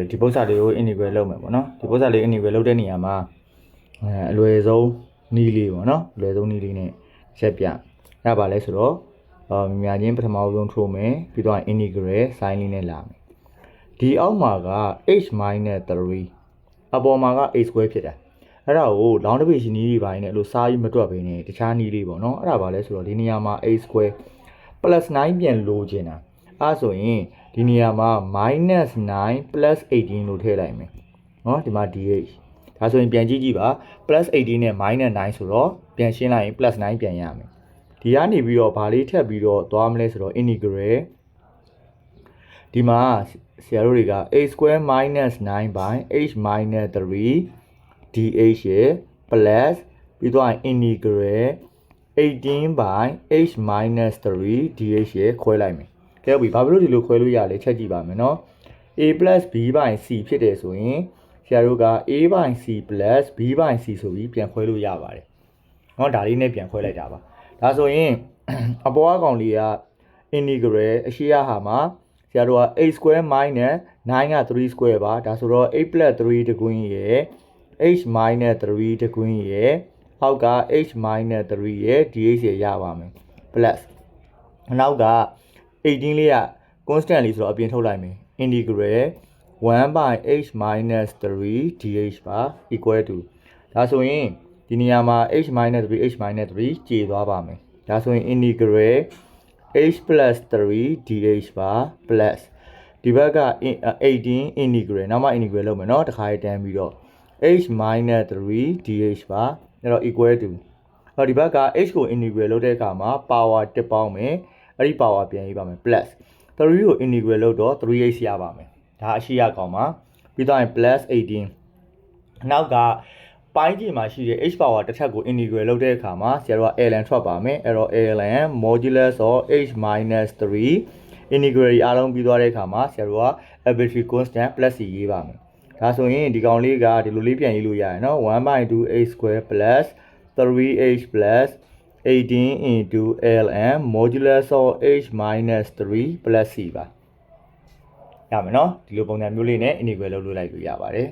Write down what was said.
ဒီပု္ပ္ပစာလေးကို integrate လုပ်မယ်ပေါ့နော်ဒီပု္ပ္ပစာလေး integrate လုပ်တဲ့နေရာမှာအလွယ်ဆုံးနည်းလေးပေါ့နော်အလွယ်ဆုံးနည်းလေးနဲ့ဆက်ပြရပါလဲဆိုတော့များချင်းပထမဆုံးထိုးမယ်ပြီးတော့ integrate sign လေးနဲ့လာမယ်ဒီအောက်မှာက h minus 3အပေါ်မှာက a square ဖြစ်တာအဲ့ဒါကို round division နည်းတွေပိုင်းနဲ့အဲ့လိုစားပြီးမတွက်ဘဲနဲ့တခြားနည်းလေးပေါ့နော်အဲ့ဒါပါလဲဆိုတော့ဒီနေရာမှာ a square plus 9ပြန်လိုချင်တာအဲ့ဆိုရင်ဒီနေရာမှာ minus 9 plus 18လို့ထည့်လိုက်မယ်နော်ဒီမှာ dh ဒါဆိုရင်ပြန်ကြည့်ကြည့်ပါ plus 18နဲ့ minus 9ဆိုတော့ပြန်ရှင်းလိုက်ရင် plus 9ပြန်ရမယ်ဒီကနေပြီးတော့ဘာလေးထပ်ပြီးတော့သွားမလဲဆိုတော့ integral ဒီမှာဆရာတို့တွေက a square minus 9 by h minus 3 dh ရဲ့ plus ပြီးတော့ integral 18 by h minus 3 dh ရဲ့ခွဲလိုက်မယ်ကဲပြီဘာဖြစ်လို့ဒီလိုခွဲလို့ရလဲချက်ကြည့်ပါမယ်နော် a plus b by c ဖြစ်တယ်ဆိုရင်ဆရာတို့က a by c plus b by c ဆိုပြီးပြန်ခွဲလို့ရပါတယ်เนาะဒါလေးနဲ့ပြန်ခွဲလိုက်တာပါဒါဆိုရင်အပေါ်အကောင်လေးက integral အရှိရဟာမှာဆရာတို့က a square minus 9က3 square ပါဒါဆိုတော့8 plus 3 တကွင်းရယ် h minus 3 တကွင်းရယ်အောက်က h minus 3ရယ် dh ရယ်ရပါမယ် plus နောက်က18လေးက constant လေးဆိုတော့အပြင်ထုတ်လိုက်မယ် integral 1 by h minus 3 dh ပါ equal to ဒါဆိုရင်ဒီနေရာမှာ h minus 3 h minus 3ကျေသွားပါမယ်ဒါဆိုရင် integral h plus 3 dh ပါ plus ဒီဘက်က18 integral နောက်မှ integral လုပ်မယ်เนาะတခါတန်းပြီးတော့ h minus 3 dh ပါအဲ့တော့ equal to ဒီဘက်က h ကို integral လုပ်တဲ့အခါမှာ power 1ပေါင်းမယ်အဲ့ဒီ power ပြန်ရေးပါမယ် plus 3ကို integral လုပ်တော့ 3h ရပါမယ်ဒါအရှိရကောင်ပါပြီးတော့ plus 18နောက်ကပိုင်းကြီးမှာရှိတဲ့ h power တစ်ထပ်ကို integral လုပ်တဲ့အခါမှာဆရာတို့က ln ထွက်ပါမယ်အဲ့တော့ ln modulus of h minus 3 integral အားလုံးပြီးသွားတဲ့အခါမှာဆရာတို့က arbitrary constant plus စီရေးပါမယ်ဒါဆိုရင်ဒီကောင်လေးကဒီလိုလေးပြန်ရေးလို့ရတယ်နော် 1/2h square plus 3h plus 18 into ln modulus of h minus 3 plus c ပါရမယ်နော်ဒီလိုပုံစံမျိုးလေးနဲ့ integral လုပ်လို့လိုက်လို့ရပါတယ်